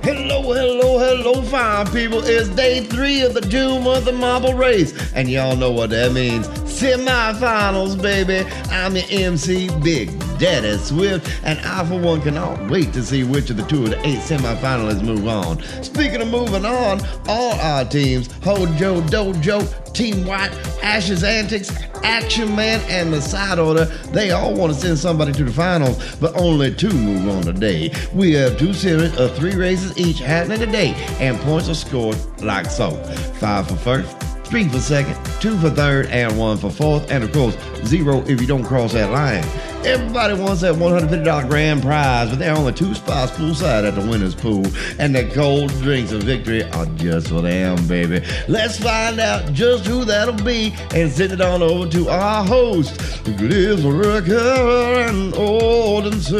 Hello, fine people. It's day 3 of the Doom of the Marble Race. And y'all know what that means. Semi-finals, baby. I'm your MC, Big Daddy Swift. And I, for one, cannot wait to see which of the 2 of the 8 semi-finalists move on. Speaking of moving on, all our teams, Hojo Dojo, Team White, Ash's Antics, Action Man, and the Side Order, they all want to send somebody to the finals, but only 2 move on today. We have 2 series of 3 races each happening today, and points are scored like so. 5 for first, 3 for second, 2 for third, and 1 for fourth, and of course, 0 if you don't cross that line. Everybody wants that $150 grand prize, but there are only 2 spots poolside at the winner's pool, and the cold drinks of victory are just for them, baby. Let's find out just who that'll be and send it on over to our host, Gliss Ricker and Odinson.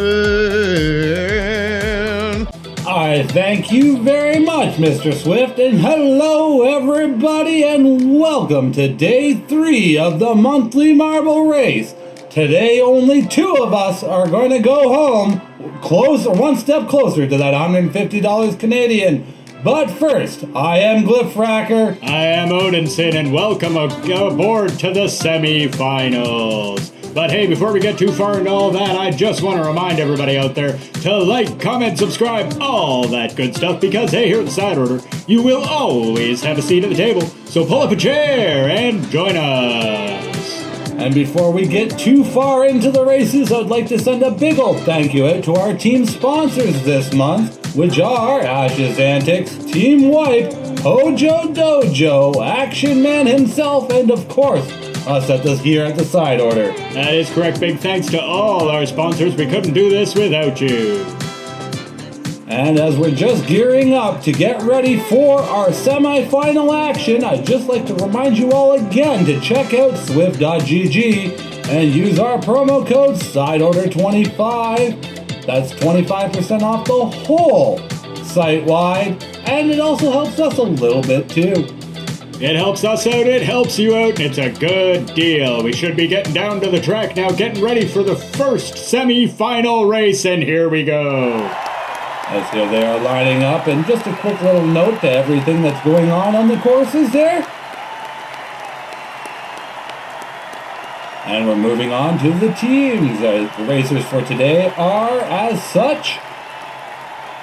I thank you very much, Mr. Swift, and hello everybody, and welcome to day 3 of the monthly marble race. Today, only 2 of us are going to go home, one step closer to that $150 Canadian. But first, I am Gliffracker. I am Odinson, and welcome aboard to the semi-finals. But hey, before we get too far into all that, I just want to remind everybody out there to like, comment, subscribe, all that good stuff, because hey, here at the Side Order, you will always have a seat at the table. So pull up a chair and join us. And before we get too far into the races, I'd like to send a big ol' thank you out to our team sponsors this month, which are Ash's Antics, Team White, Hojo Dojo, Action Man himself, and of course, us at this here at the Side Order. That is correct. Big thanks to all our sponsors. We couldn't do this without you. And as we're just gearing up to get ready for our semi-final action, I'd just like to remind you all again to check out Swift.gg and use our promo code SIDEORDER25. That's 25% off the whole site-wide, and it also helps us a little bit too. It helps us out, it helps you out, and it's a good deal. We should be getting down to the track now, getting ready for the first semi-final race, and here we go. As here they are lining up, and just a quick little note to everything that's going on the courses there. And we're moving on to the teams. The racers for today are as such.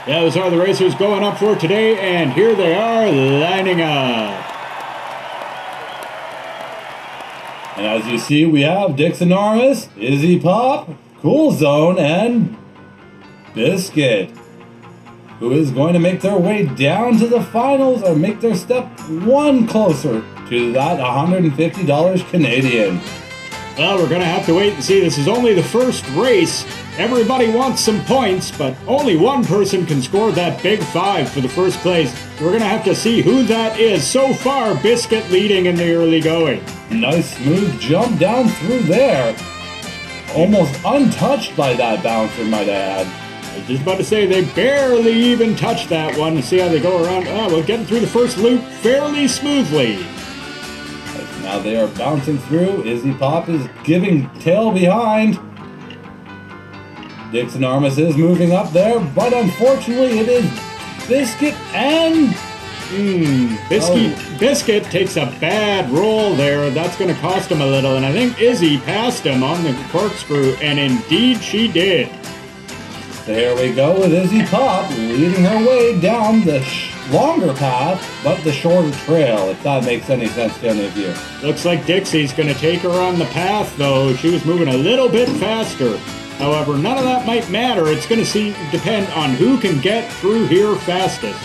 Yeah, those are the racers going up for today, and here they are lining up. And as you see, we have Dixonormous, Izzy Pop, Cool Zone, and Biscuit, who is going to make their way down to the finals or make their step 1 closer to that $150 Canadian. Well, we're going to have to wait and see. This is only the first race. Everybody wants some points, but only one person can score that big 5 for the first place. We're going to have to see who that is. So far, Biscuit leading in the early going. Nice smooth jump down through there. Almost untouched by that bouncer, might I add. I was just about to say, they barely even touched that one. See how they go around. Oh, well, getting through the first loop fairly smoothly. Now they are bouncing through. Izzy Pop is giving tail behind. Dixonormous is moving up there, but unfortunately it is Biscuit and... Biscuit takes a bad roll there. That's going to cost him a little, and I think Izzy passed him on the corkscrew, and indeed she did. There we go with Izzy Pop leading her way down the longer path, but the shorter trail, if that makes any sense to any of you. Looks like Dixie's going to take her on the path, though. She was moving a little bit faster. However, none of that might matter. It's going to depend on who can get through here fastest.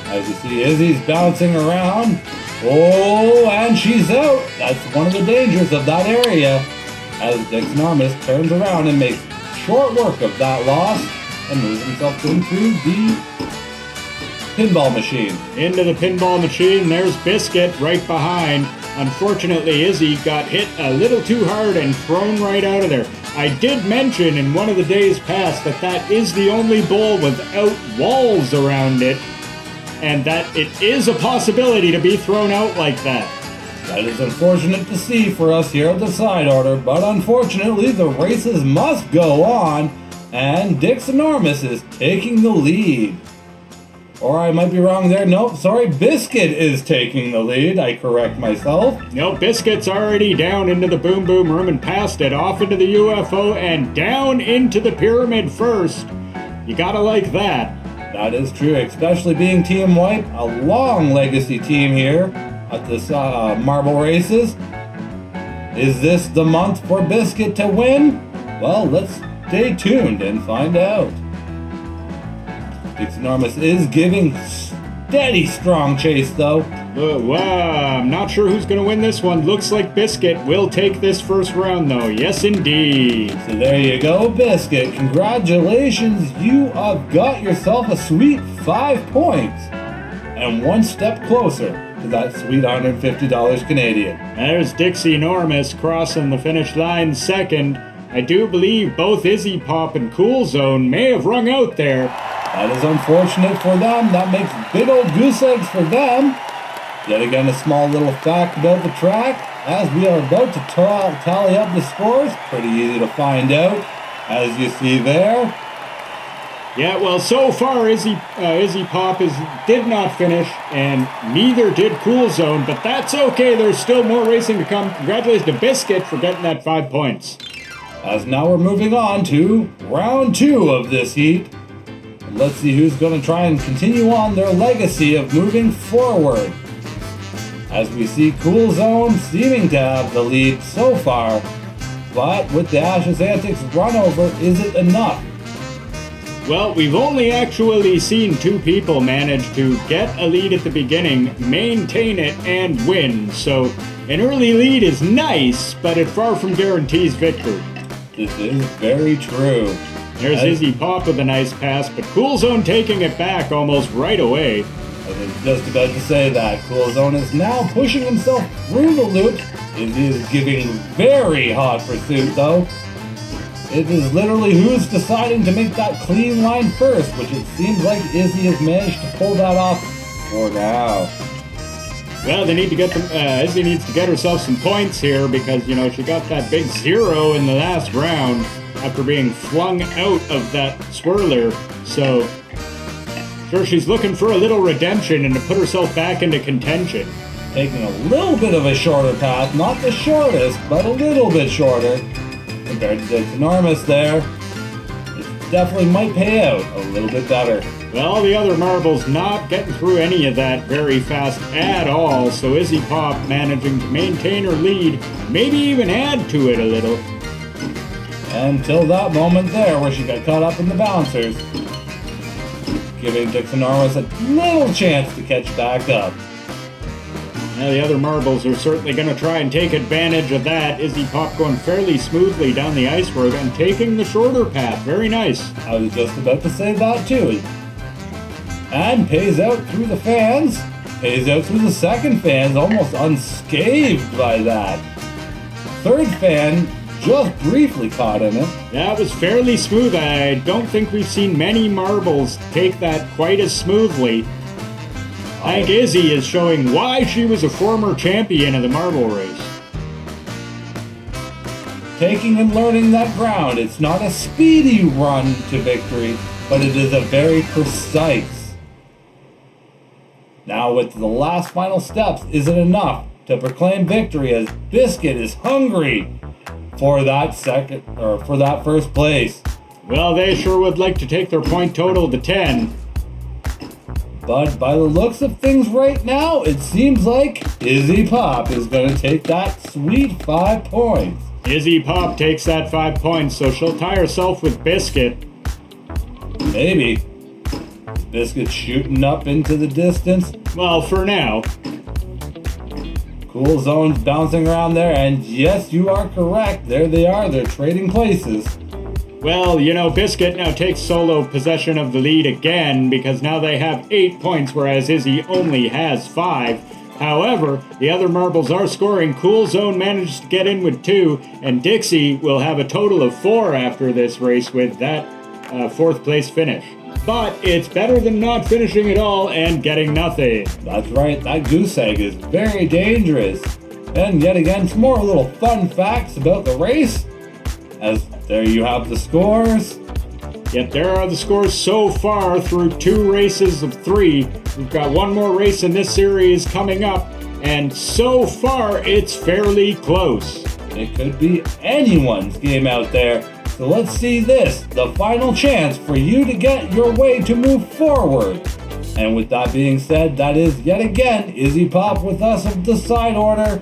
As you see, Izzy's bouncing around. Oh, and she's out. That's one of the dangers of that area. As Dixonormous turns around and makes short work of that loss and moves himself into the pinball machine. Into the pinball machine, there's Biscuit right behind. Unfortunately, Izzy got hit a little too hard and thrown right out of there. I did mention in one of the days past that is the only bowl without walls around it, and that it is a possibility to be thrown out like that. That is unfortunate to see for us here at the Side Order, but unfortunately the races must go on, and Dixonormous is taking the lead. Or I might be wrong there. Nope, sorry, Biscuit is taking the lead. I correct myself. No, Biscuit's already down into the Boom Boom Room and past it, off into the UFO and down into the Pyramid first. You gotta like that. That is true, especially being Team White, a long legacy team here at this marble races. Is this the month for Biscuit to win? Well, let's stay tuned and find out. Dixienormous is giving steady, strong chase, though. Wow, I'm not sure who's going to win this one. Looks like Biscuit will take this first round, though. Yes, indeed. So there you go, Biscuit. Congratulations. You have got yourself a sweet 5 points. And one step closer to that sweet $150 Canadian. There's Dixienormous crossing the finish line second. I do believe both Izzy Pop and Cool Zone may have rung out there. That is unfortunate for them. That makes big old goose eggs for them. Yet again, a small little fact about the track. As we are about to tally up the scores, pretty easy to find out, as you see there. Yeah, well, so far Izzy Pop did not finish, and neither did Cool Zone, but that's okay. There's still more racing to come. Congratulations to Biscuit for getting that 5 points. As now we're moving on to round 2 of this heat. Let's see who's going to try and continue on their legacy of moving forward. As we see Cool Zone seeming to have the lead so far, but with the Ashes Antics run over, is it enough? Well, we've only actually seen 2 people manage to get a lead at the beginning, maintain it, and win. So an early lead is nice, but it far from guarantees victory. This is very true. There's Izzy Pop with a nice pass, but Cool Zone taking it back almost right away. I was just about to say that. Cool Zone is now pushing himself through the loop. It is giving very hot pursuit, though. It is literally who's deciding to make that clean line first, which it seems like Izzy has managed to pull that off for now. Well, they need to get Izzy needs to get herself some points here because, you know, she got that big 0 in the last round after being flung out of that swirler. So, sure, she's looking for a little redemption and to put herself back into contention. Taking a little bit of a shorter path, not the shortest, but a little bit shorter compared to Dixienormous there. It definitely might pay out a little bit better. Well, the other marbles not getting through any of that very fast at all, so Izzy Pop managing to maintain her lead, maybe even add to it a little. Until that moment there where she got caught up in the bouncers, giving Dixienormous a little chance to catch back up. Now the other marbles are certainly going to try and take advantage of that. Izzy Pop going fairly smoothly down the ice road and taking the shorter path. Very nice. I was just about to say that too. And pays out through the fans. Pays out through the second fans, almost unscathed by that. Third fan just briefly caught in it. That was fairly smooth. I don't think we've seen many marbles take that quite as smoothly. I think Izzy is showing why she was a former champion of the marble race. Taking and learning that ground. It's not a speedy run to victory, but it is a very precise. Now with the last final steps, is it enough to proclaim victory as Biscuit is hungry for that first place? Well, they sure would like to take their point total to 10. But by the looks of things right now, it seems like Izzy Pop is going to take that sweet 5 points. Izzy Pop takes that 5 points, so she'll tie herself with Biscuit. Maybe. Biscuit shooting up into the distance. Well, for now. Cool Zone's bouncing around there, and yes, you are correct. There they are. They're trading places. Well, you know, Biscuit now takes solo possession of the lead again because now they have 8 points, whereas Izzy only has 5. However, the other marbles are scoring. Cool Zone manages to get in with 2, and Dixie will have a total of 4 after this race with that 4th place finish. But it's better than not finishing at all and getting nothing. That's right, that goose egg is very dangerous. And yet again, some more little fun facts about the race. As there you have the scores. Yet there are the scores so far through 2 races of 3. We've got one more race in this series coming up, and so far it's fairly close. It could be anyone's game out there. So let's see this, the final chance for you to get your way to move forward. And with that being said, that is yet again Izzy Pop with us of the side order,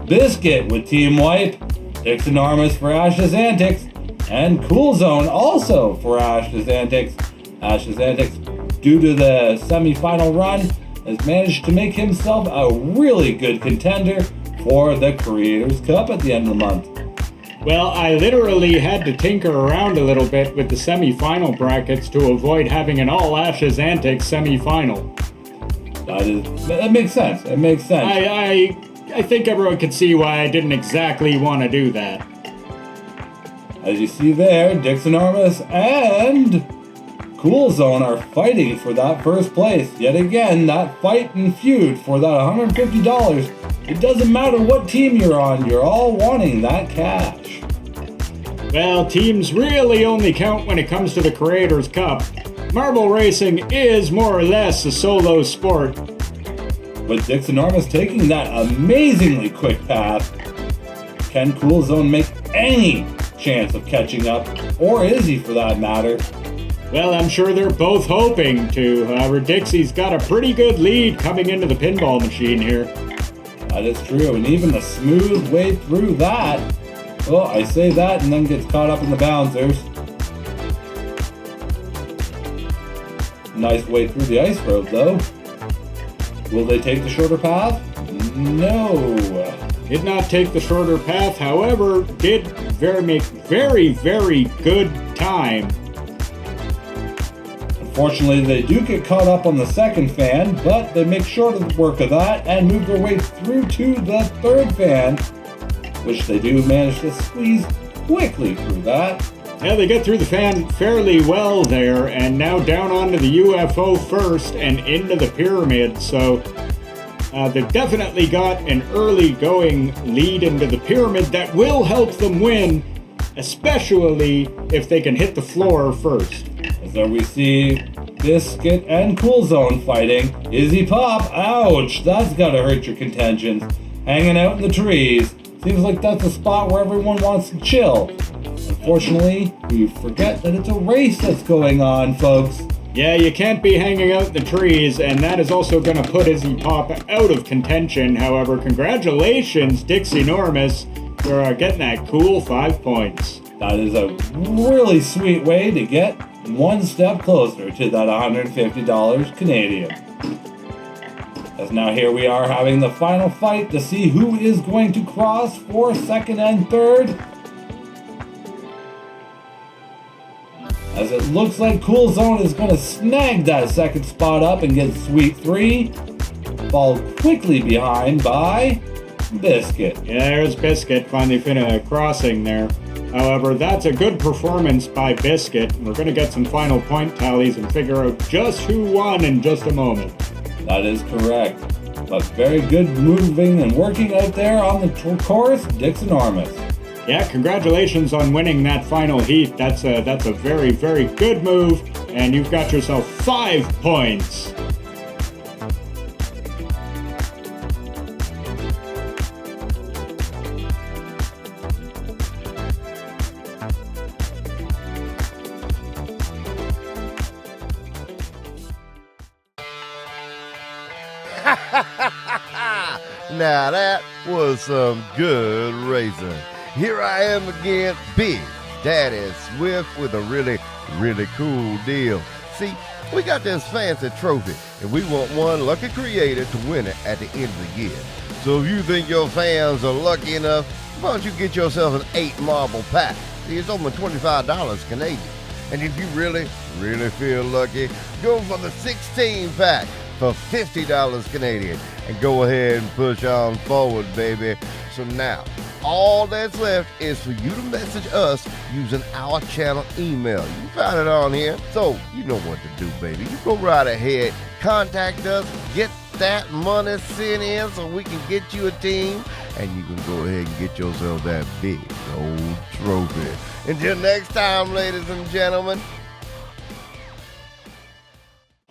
Biscuit with Team Wipe, Dixon Armis for Ash's Antics, and Cool Zone also for Ash's Antics. Ash's Antics, due to the semi-final run, has managed to make himself a really good contender for the Creators Cup at the end of the month. Well, I literally had to tinker around a little bit with the semi-final brackets to avoid having an all Ash's Antics semi-final. That makes sense. It makes sense. I think everyone could see why I didn't exactly want to do that. As you see there, Dixon Armis and Cool Zone are fighting for that first place. Yet again, that fight and feud for that $150. It doesn't matter what team you're on, you're all wanting that cash. Well, teams really only count when it comes to the Creators Cup. Marble racing is more or less a solo sport. With Dixon Armis taking that amazingly quick path, can Cool Zone make any chance of catching up, or is he for that matter? Well, I'm sure they're both hoping to. However, Dixie's got a pretty good lead coming into the pinball machine here. That is true, and even a smooth way through that. Well, I say that and then gets caught up in the bouncers. Nice way through the ice road, though. Will they take the shorter path? No. Did not take the shorter path, however, did make very good time. Unfortunately, they do get caught up on the second fan, but they make short of the work of that and move their way through to the third fan, which they do manage to squeeze quickly through that. Yeah, they get through the fan fairly well there, and now down onto the UFO first and into the pyramid, so they've definitely got an early going lead into the pyramid that will help them win, especially if they can hit the floor first. As there we see Biscuit and Cool Zone fighting. Izzy Pop, ouch, that's gotta hurt your contentions. Hanging out in the trees. Seems like that's a spot where everyone wants to chill. Unfortunately, we forget that it's a race that's going on, folks. Yeah, you can't be hanging out in the trees, and that is also going to put Izzy Pop out of contention. However, congratulations, Dixie Normus, for getting that cool 5 points. That is a really sweet way to get one step closer to that $150 Canadian. As now here we are having the final fight to see who is going to cross for second and third. As it looks like Cool Zone is going to snag that second spot up and get Sweet 3. Followed quickly behind by Biscuit. Yeah, there's Biscuit finally crossing there. However, that's a good performance by Biscuit. We're going to get some final point tallies and figure out just who won in just a moment. That is correct. But very good moving and working out there on the course, Dixon Armis. Yeah, congratulations on winning that final heat. That's a very good move, and you've got yourself 5 points. Now that was some good racing. Here I am again, Big Daddy Swift, with a really cool deal. See, we got this fancy trophy, and we want one lucky creator to win it at the end of the year. So if you think your fans are lucky enough, why don't you get yourself an 8 marble pack? See, it's only $25 Canadian. And if you really feel lucky, go for the 16 pack for $50 Canadian. And go ahead and push on forward, baby. So now, all that's left is for you to message us using our channel email. You found it on here, so you know what to do, baby. You go right ahead, contact us, get that money sent in so we can get you a team, and you can go ahead and get yourself that big old trophy. Until next time, ladies and gentlemen,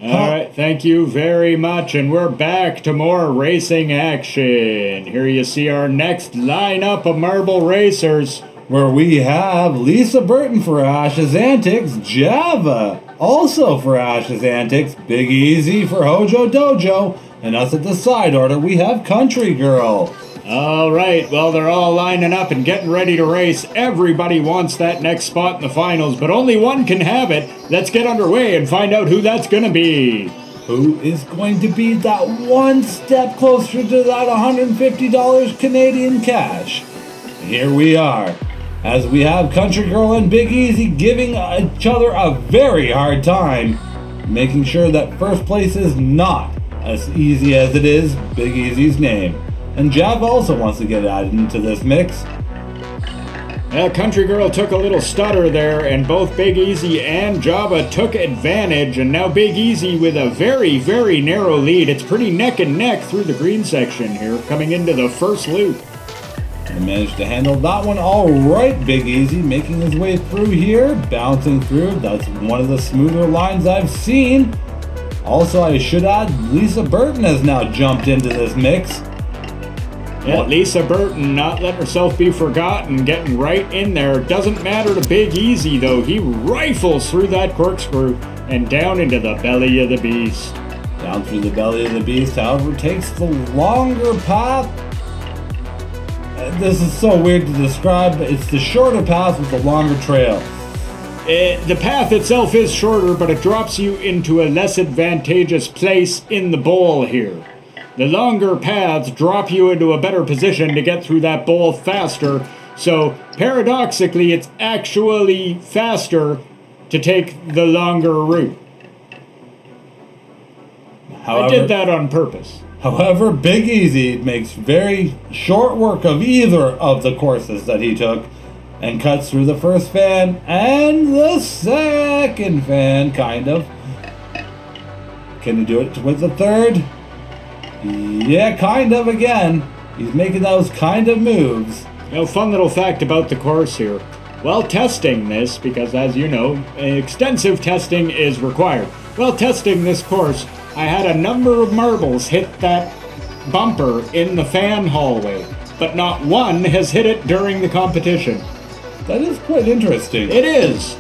All right, thank you very much, and we're back to more racing action. Here you see our next lineup of marble racers. Where we have Lisa Burton for Ash's Antics, Java also for Ash's Antics, Big Easy for Hojo Dojo, and us at the side order we have Country Girl. All right, well, they're all lining up and getting ready to race. Everybody wants that next spot in the finals, but only one can have it. Let's get underway and find out who that's going to be. Who is going to be that one step closer to that $150 Canadian cash? Here we are, as we have Country Girl and Big Easy giving each other a very hard time, making sure that first place is not as easy as it is Big Easy's name. And Jav also wants to get added into this mix. Country Girl took a little stutter there, and both Big Easy and Java took advantage, and now Big Easy with a very, very narrow lead. It's pretty neck and neck through the green section here, coming into the first loop. And managed to handle that one all right, Big Easy, making his way through here, bouncing through. That's one of the smoother lines I've seen. Also, I should add, Lisa Burton has now jumped into this mix. Yeah, Lisa Burton not letting herself be forgotten, getting right in there. Doesn't matter to Big Easy, though. He rifles through that corkscrew and down into the belly of the beast. Down through the belly of the beast, however, takes the longer path. This is so weird to describe, but it's the shorter path with the longer trail. The path itself is shorter, but it drops you into a less advantageous place in the bowl here. The longer paths drop you into a better position to get through that bowl faster, so paradoxically it's actually faster to take the longer route. However, I did that on purpose. However, Big Easy makes very short work of either of the courses that he took and cuts through the first fan and the second fan, kind of. Can he do it with the third? Yeah, kind of again. He's making those kind of moves. Fun little fact about the course here. While testing this, because as you know, extensive testing is required. While testing this course, I had a number of marbles hit that bumper in the fan hallway, but not one has hit it during the competition. That is quite interesting. It is.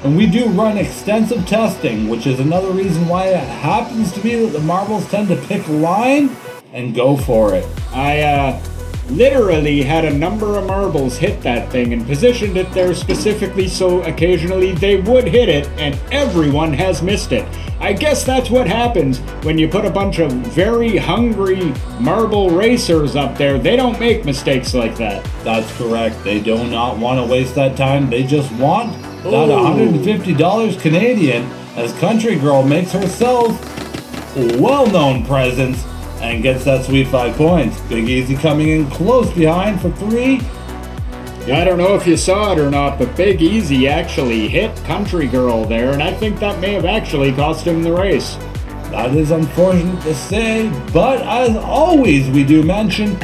And we do run extensive testing, which is another reason why it happens to be that the marbles tend to pick a line and go for it. I literally had a number of marbles hit that thing and positioned it there specifically so occasionally they would hit it, and everyone has missed it. I guess that's what happens when you put a bunch of very hungry marble racers up there. They don't make mistakes like that. That's correct. They do not want to waste that time. They just want that $150 Canadian, as Country Girl makes herself a well-known presence and gets that sweet 5 points. Big Easy coming in close behind for 3. I don't know if you saw it or not, but Big Easy actually hit Country Girl there, and I think that may have actually cost him the race. That is unfortunate to say, but as always we do mention,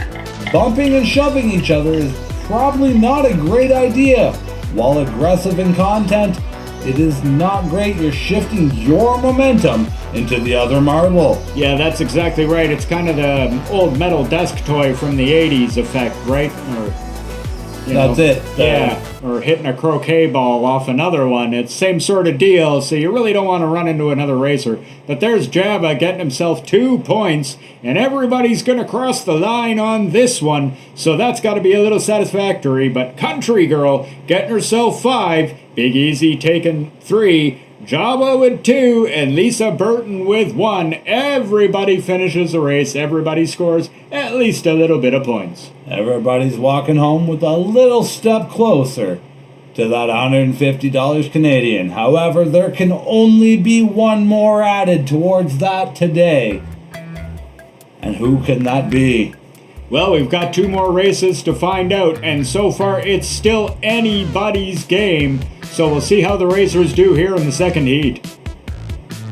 bumping and shoving each other is probably not a great idea. While aggressive in content, it is not great. You're shifting your momentum into the other marble. Yeah, that's exactly right. It's kind of the old metal desk toy from the 80s effect, right? Or, that's it. Yeah, or hitting a croquet ball off another one. It's same sort of deal, so you really don't want to run into another racer. But there's Java getting himself 2 points, and everybody's going to cross the line on this one, so that's got to be a little satisfactory. But Country Girl getting herself 5, Big Easy taking 3, Java with 2, and Lisa Burton with 1. Everybody finishes the race. Everybody scores at least a little bit of points. Everybody's walking home with a little step closer to that $150 Canadian. However, there can only be one more added towards that today. And who can that be? Well, we've got 2 more races to find out, and so far it's still anybody's game. So we'll see how the racers do here in the second heat.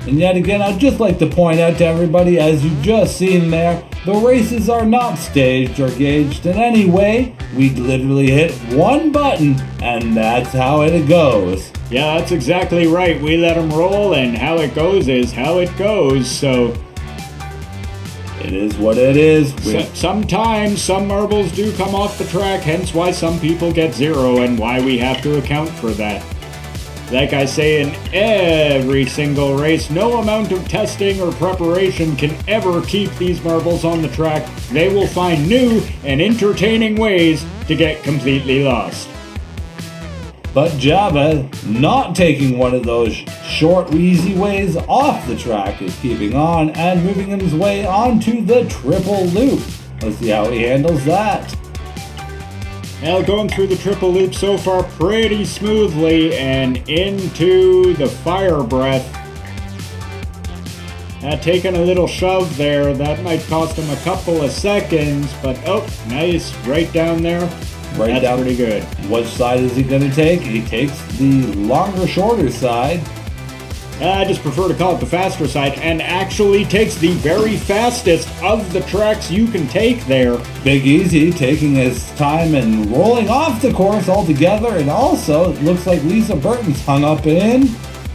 And yet again, I'd just like to point out to everybody, as you've just seen there, the races are not staged or gauged in any way. We literally hit one button, and that's how it goes. Yeah, that's exactly right. We let them roll, and how it goes is how it goes. So It is what it is. sometimes some marbles do come off the track, hence why some people get 0 and why we have to account for that. Like I say in every single race, no amount of testing or preparation can ever keep these marbles on the track. They will find new and entertaining ways to get completely lost. But Java, not taking one of those short, easy ways off the track, is keeping on and moving his way onto the triple loop. Let's see how he handles that. Well, going through the triple loop so far pretty smoothly and into the fire breath. Taking a little shove there, that might cost him a couple of seconds, but oh, nice, right down there. Right That's down. pretty good. Which side is he going to take? He takes the longer, shorter side. I just prefer to call it the faster side, and actually takes the very fastest of the tracks you can take there. Big Easy taking his time and rolling off the course altogether, and also it looks like Lisa Burton's hung up in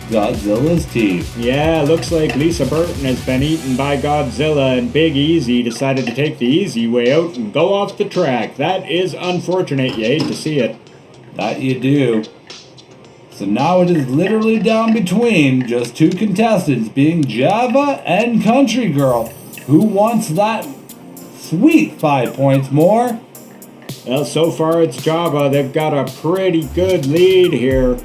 Godzilla's teeth. Yeah, looks like Lisa Burton has been eaten by Godzilla, and Big Easy decided to take the easy way out and go off the track. That is unfortunate. You hate to see it. That you do. So now it is literally down between just two contestants, being Java and Country Girl. Who wants that sweet 5 points more? Well, so far it's Java. They've got a pretty good lead here.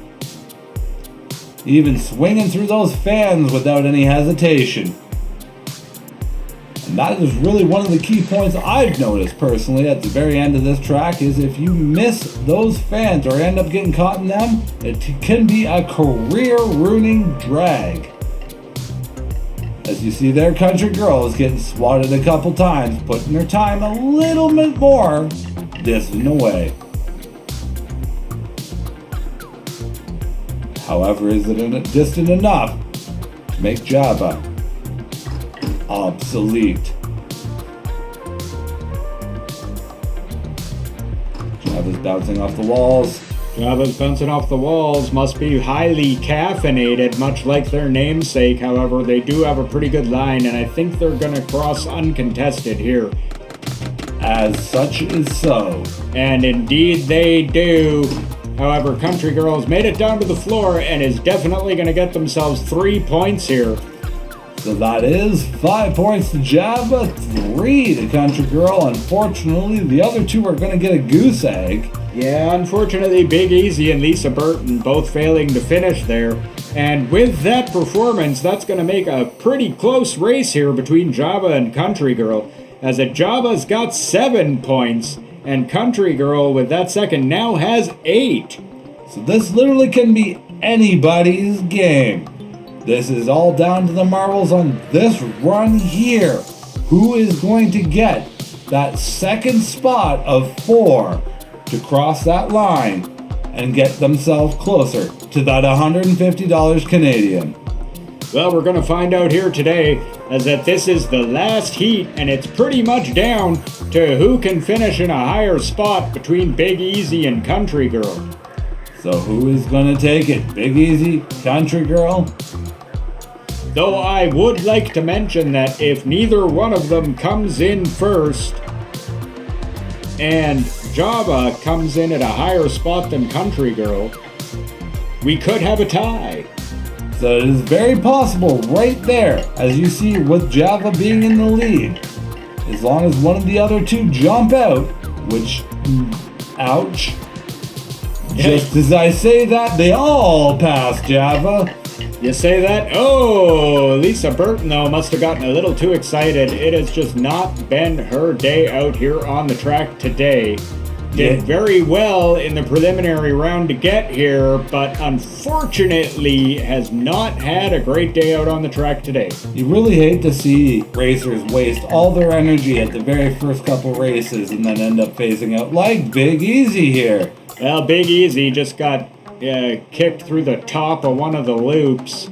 Even swinging through those fans without any hesitation. And that is really one of the key points I've noticed personally at the very end of this track, is if you miss those fans or end up getting caught in them, it can be a career-ruining drag. As you see there, Country Girl is getting swatted a couple times, putting her time a little bit more distant away. However, is it distant enough to make Java obsolete? Java's bouncing off the walls. Java's bouncing off the walls, must be highly caffeinated, much like their namesake. However, they do have a pretty good line, and I think they're going to cross uncontested here. As such is so. And indeed they do. However, Country Girl's made it down to the floor and is definitely going to get themselves 3 points here. So that is 5 points to Java, 3 to Country Girl. Unfortunately, the other two are going to get a goose egg. Yeah, unfortunately, Big Easy and Lisa Burton both failing to finish there. And with that performance, that's going to make a pretty close race here between Java and Country Girl. As Java's got 7 points, and Country Girl with that second now has 8. So this literally can be anybody's game. This is all down to the marbles on this run here. Who is going to get that second spot of 4 to cross that line and get themselves closer to that $150 Canadian? Well, we're going to find out here today, as that this is the last heat, and it's pretty much down to who can finish in a higher spot between Big Easy and Country Girl. So who is going to take it? Big Easy, Country Girl? Though I would like to mention that if neither one of them comes in first, and Java comes in at a higher spot than Country Girl, we could have a tie. So it is very possible right there, as you see with Java being in the lead. As long as one of the other two jump out, which, ouch. Just as I say that, they all pass Java. You say that? Oh, Lisa Burton, though, must have gotten a little too excited. It has just not been her day out here on the track today. Did very well in the preliminary round to get here, but unfortunately has not had a great day out on the track today. You really hate to see racers waste all their energy at the very first couple races and then end up phasing out like Big Easy here. Well, Big Easy just got kicked through the top of one of the loops.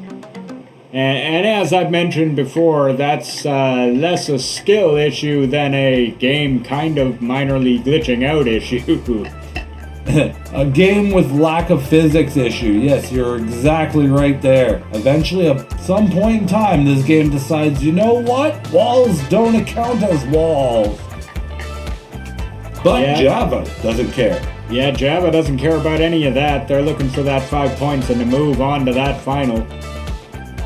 And as I've mentioned before, that's less a skill issue than a game kind of minorly glitching out issue. A game with lack of physics issue. Yes, you're exactly right there. Eventually, at some point in time, this game decides, you know what? Walls don't account as walls. But Yeah. Java doesn't care. Yeah, Java doesn't care about any of that. They're looking for that 5 points and to move on to that final.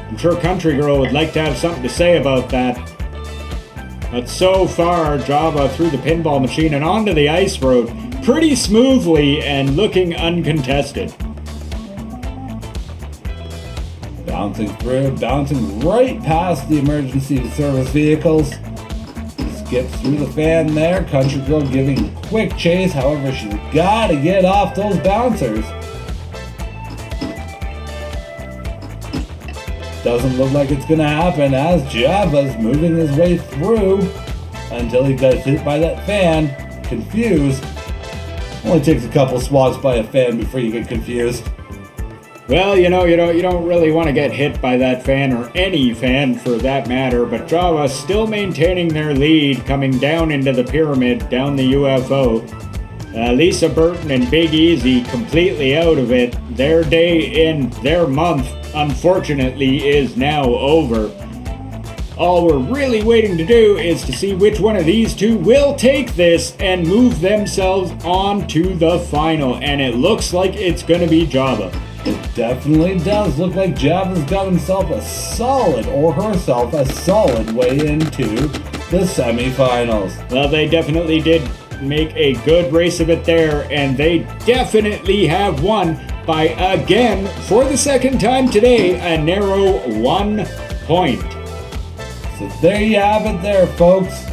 I'm sure Country Girl would like to have something to say about that. But so far, Java through the pinball machine and onto the ice road pretty smoothly and looking uncontested. Bouncing through, bouncing right past the emergency service vehicles. Skips through the fan there. Country Girl giving quick chase. However, she's got to get off those bouncers. Doesn't look like it's going to happen as Java's moving his way through until he gets hit by that fan. Confused. Only takes a couple swats by a fan before you get confused. Well, you don't really want to get hit by that fan or any fan for that matter, but Java still maintaining their lead coming down into the pyramid, down the UFO. Lisa Burton and Big Easy completely out of it. Their day in their month, unfortunately, is now over. All we're really waiting to do is to see which one of these two will take this and move themselves on to the final, and it looks like it's going to be Java. It definitely does look like Java's got himself a solid, or herself a solid way into the semifinals. Well, they definitely did make a good race of it there, and they definitely have won by, again, for the second time today, a narrow 1 point. So there you have it there, folks.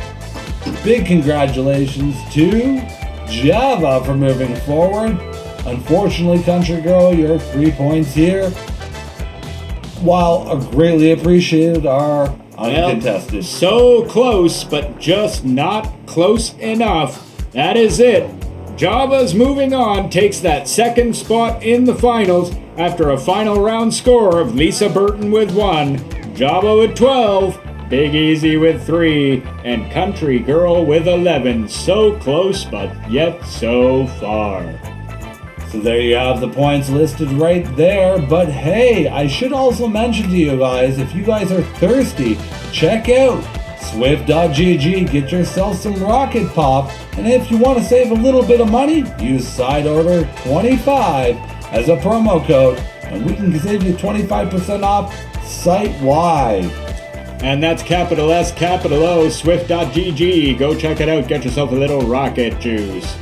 Big congratulations to Java for moving forward. Unfortunately, Country Girl, your 3 points here, while greatly appreciated, are uncontested. So close, but just not close enough. That is it. Java's moving on, takes that second spot in the finals after a final round score of Lisa Burton with 1, Java with 12, Big Easy with 3, and Country Girl with 11. So close, but yet so far. So there you have the points listed right there. But hey, I should also mention to you guys, if you guys are thirsty, check out Swift.gg, get yourself some Rocket Pop, and if you want to save a little bit of money, use side order 25 as a promo code, and we can save you 25% off site-wide. And that's capital S, capital O, Swift.gg. Go check it out, get yourself a little rocket juice.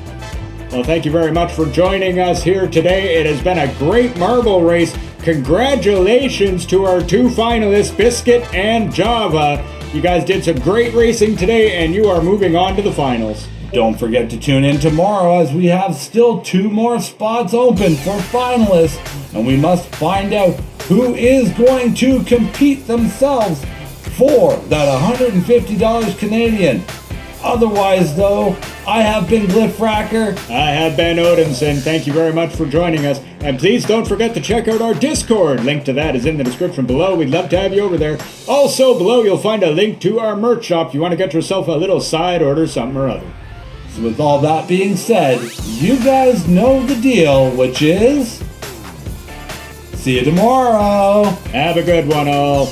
Well, thank you very much for joining us here today. It has been a great marble race. Congratulations to our 2 finalists, Biscuit and Java. You guys did some great racing today, and you are moving on to the finals. Don't forget to tune in tomorrow as we have still 2 more spots open for finalists, and we must find out who is going to compete themselves for that $150 Canadian. Otherwise, though, I have been Glyphracker. I have Ben Odinson. Thank you very much for joining us. And please don't forget to check out our Discord. Link to that is in the description below. We'd love to have you over there. Also, below you'll find a link to our merch shop if you want to get yourself a little side order, something or other. So with all that being said, you guys know the deal, which is... see you tomorrow. Have a good one, all.